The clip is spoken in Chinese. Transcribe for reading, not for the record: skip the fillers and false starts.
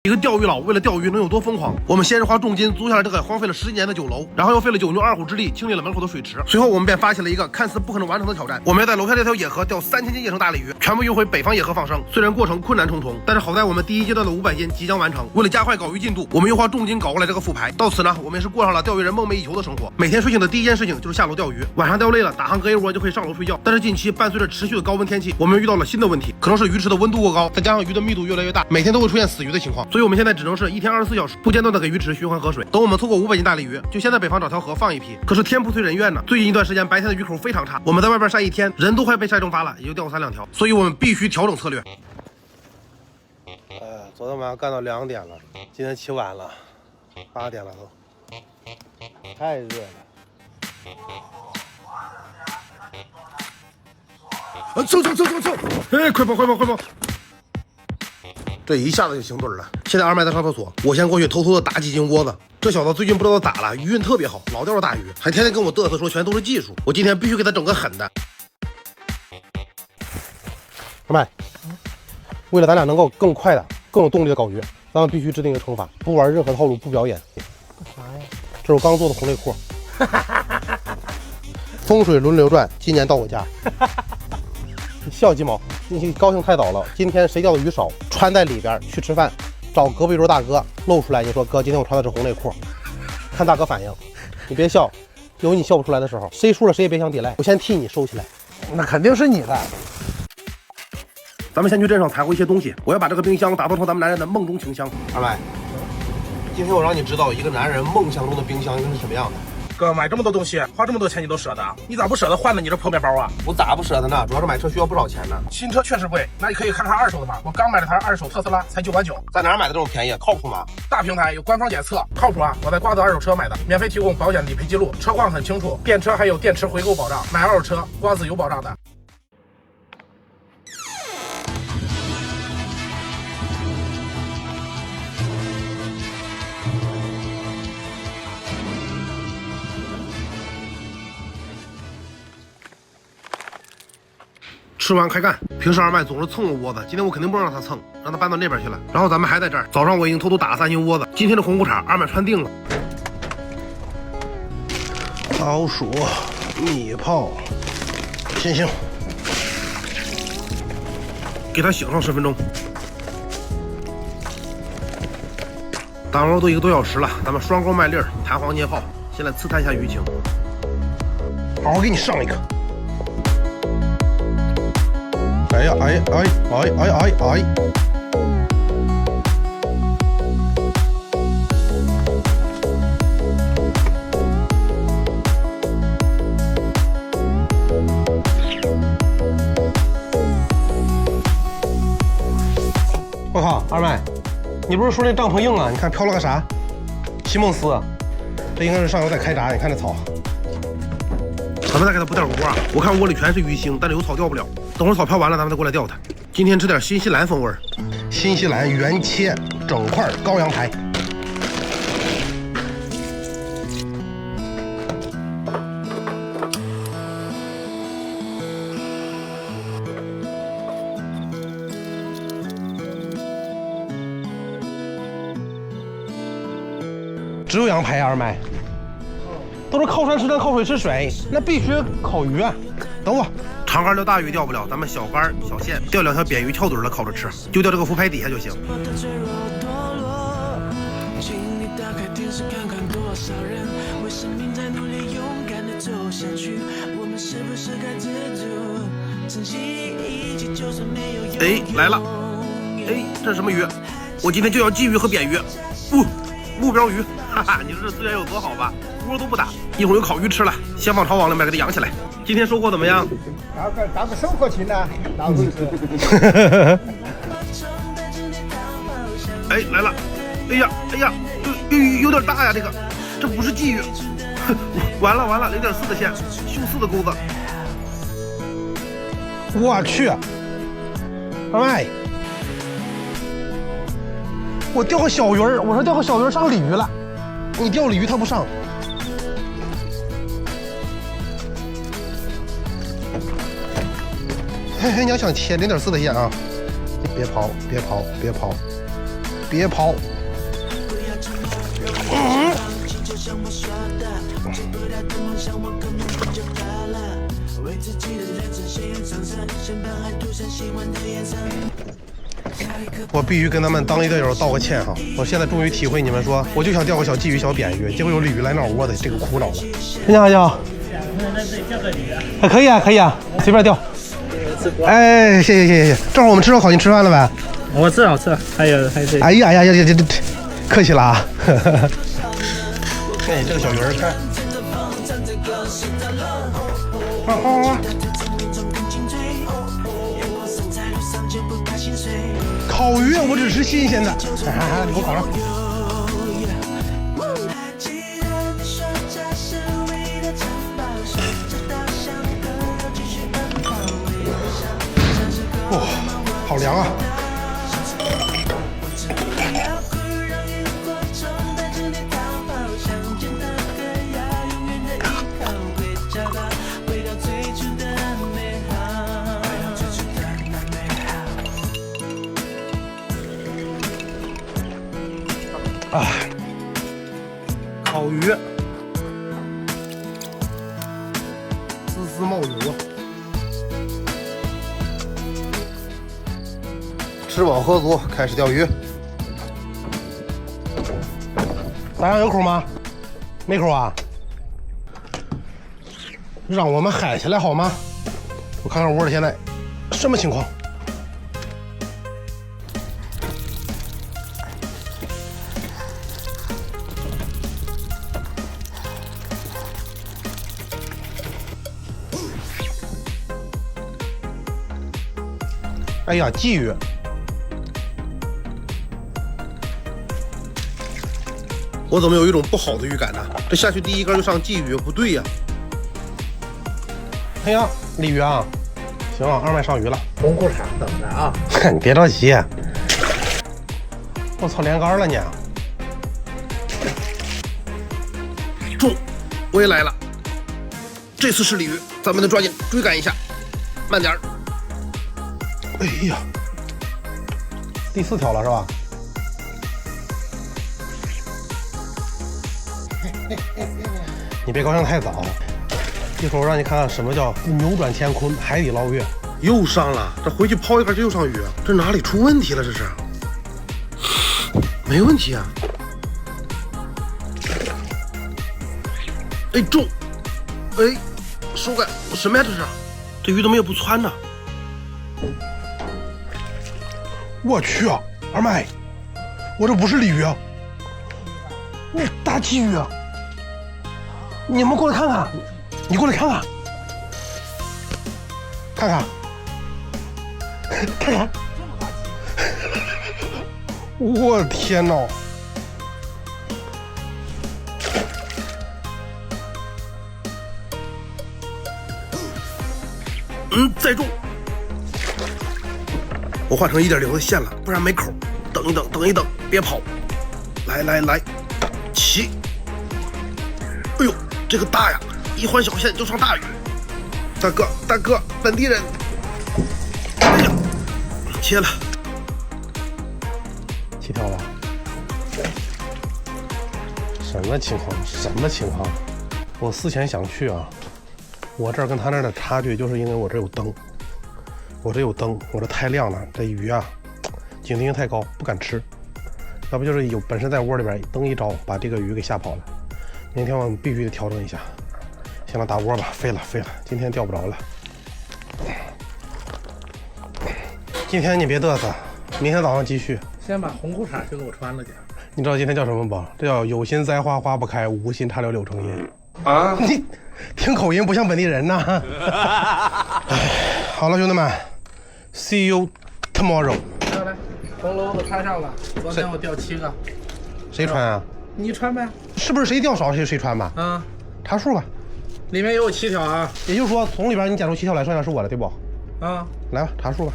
一个钓鱼佬为了钓鱼能有多疯狂？我们先是花重金租下了这个荒废了10年的酒楼，然后又费了9牛2虎之力清理了门口的水池。随后我们便发起了一个看似不可能完成的挑战，我们要在楼下这条野河钓3000斤野生大鲤鱼，全部运回北方野河放生。虽然过程困难重重，但是好在我们第一阶段的500斤即将完成。为了加快搞鱼进度，我们又花重金搞过来这个副牌。到此呢，我们也是过上了钓鱼人梦寐以求的生活。每天睡醒的第一件事情就是下楼钓鱼，晚上钓累了打上隔夜窝就可以上楼睡觉。但是近期伴随着持续的高温天气，我们遇到了新的问题，可能是鱼池的温度过高，再加上鱼的密度越来越大，每天都会出现死鱼的情况。所以我们现在只能是一天24小时不间断的给鱼池循环河水。等我们凑够500斤大鲤鱼，就先在北方找条河放一批。可是天不遂人愿呢，最近一段时间白天的鱼口非常差，我们在外边晒一天，人都快被晒蒸发了，也就钓3-2条。所以我们必须调整策略。昨天晚上干到2点了，今天起晚了，8点了都，太热了。走！哎，快跑！这一下子就行盹了。现在二麦在上厕所，我先过去偷偷的打几斤窝子。这小子最近不知道咋了，鱼运特别好，老钓着大鱼，还天天跟我嘚瑟说全都是技术。我今天必须给他整个狠的。二麦，为了咱俩能够更快的、更有动力的搞鱼，咱们必须制定一个惩罚，不玩任何套路，不表演。干啥呀？这是我刚做的红内裤。风水轮流转，今年到我家。你笑鸡毛，你高兴太早了。今天谁钓的鱼少，穿在里边去吃饭，找隔壁桌大哥露出来，你说哥，今天我穿的是红内裤，看大哥反应。你别笑，有你笑不出来的时候。谁输了谁也别想抵赖，我先替你收起来。那肯定是你的。咱们先去镇上采购一些东西，我要把这个冰箱打造成咱们男人的梦中情箱。二麦，今天我让你知道一个男人梦想中的冰箱应该是什么样的。哥，买这么多东西，花这么多钱你都舍得？你咋不舍得换了你这破面包啊？我咋不舍得呢？主要是买车需要不少钱呢。新车确实贵，那你可以看看二手的嘛。我刚买了台二手特斯拉，才9万9。在哪儿买的这种便宜？靠谱吗？大平台有官方检测，靠谱啊！我在瓜子二手车买的，免费提供保险理赔记录，车况很清楚，电车还有电池回购保障。买二手车，瓜子有保障的。吃完开干。平时二麦总是蹭我窝子，今天我肯定不让他蹭，让他搬到那边去了。然后咱们还在这儿。早上我已经偷偷打了3斤窝子，今天的红裤衩二麦穿定了。老鼠、蜜泡、星，给它醒上10分钟。打完都1个多小时了，咱们双钩卖粒儿，弹簧捏泡，先来刺探一下鱼情。好好给你上一个。哎呀！我靠，二麦，你不是说那帐篷硬啊？你看飘了个啥？席梦思，这应该是上游在开闸。你看这草。咱们再给它补点窝啊！我看窝里全是鱼腥，但是有草钓不了。等会儿草漂完了，咱们再过来钓它。今天吃点新西兰风味儿，新西兰原切整块羔羊排。只有羊排二麦，都是靠山吃山，靠水吃水，那必须烤鱼啊！等我。长竿钓大鱼钓不了，咱们小竿小线钓2条扁鱼翘嘴的烤着吃，就钓这个浮排底下就行。哎，来了！哎，这是什么鱼？我今天就要鲫鱼和扁鱼。目标鱼，哈哈，你说这资源有多好吧？窝都不打，一会儿有烤鱼吃了，先放潮网里面给它养起来。今天收获怎么样？咱们收获轻呢，老头子。哎，来了！哎呀，有点大呀，这不是鲫鱼，完了，0.4的线，秀4的钩子。我去，二麦，我钓个小鱼儿，我说钓个小鱼儿上鲤鱼了，你钓鲤鱼它不上。嘿，你要想切0.4的线啊，别跑，别跑。我必须跟他们当一队友道个歉哈！我现在终于体会你们说，我就想钓个小鲫鱼、小扁鱼，结果有鲤鱼来闹我的这个苦恼了。你好，你好。可以啊，可以啊，随便钓。哎，谢谢谢谢谢谢，正好我们吃烧烤，你吃饭了呗？我吃了，还有这。哎呀呀呀，这客气了啊！看你这个小鱼儿，看，好。烤鱼我只吃新鲜的，你给我烤上。哇，好凉啊！啊，烤鱼，滋滋冒油啊！吃饱喝足，开始钓鱼。咋样，有口吗？没口啊？让我们嗨起来好吗？我看看窝里现在什么情况。哎呀，鲫鱼！我怎么有一种不好的预感呢？这下去第一根就上鲫鱼，不对呀！哎呀，鲤鱼啊！行啊，二麦上鱼了。红裤衩等着啊！你别着急。我操，连杆了你！中，我也来了。这次是鲤鱼，咱们得抓紧追赶一下。慢点儿。哎呀，第4条了是吧？你别高兴太早，一会儿我让你看看什么叫扭转乾坤，海底捞月。又上了，这回去抛一杆就又上鱼，这哪里出问题了？这是没问题啊！哎中，哎手感什么呀？这是，这鱼怎么也不窜呢？我去啊，二麦，我这不是鲤鱼啊，那大鲫鱼啊！你们过来看看，你过来看看，看看，看看，我天哪！再中。我换成1.0的线了，不然没口。等一等，等一等，别跑！来，起！哎呦，这个大呀！一换小线就上大鱼。大哥，本地人！哎呀，切了，7条了。什么情况？我思前想去啊，我这儿跟他那儿的差距就是因为我这有灯。我这有灯，我这太亮了，这鱼啊，警惕性太高，不敢吃。要不就是有本身在窝里边，灯一着，把这个鱼给吓跑了。明天我们必须得调整一下。行了，打窝吧，废了，今天钓不着了。今天你别嘚瑟，明天早上继续。先把红裤衩就给我穿了去。你知道今天叫什么不？这叫有心栽花花不开，无心插柳柳成荫。啊，你听口音不像本地人呐。好了，兄弟们 ，See you tomorrow。来，红篓子穿上了。昨天我钓7个。谁穿啊？你穿呗。是不是谁钓少谁穿吧？啊，查数吧。里面也有7条啊。也就是说，从里边你捡出7条来，剩下是我的，对不？啊，来吧，查数吧。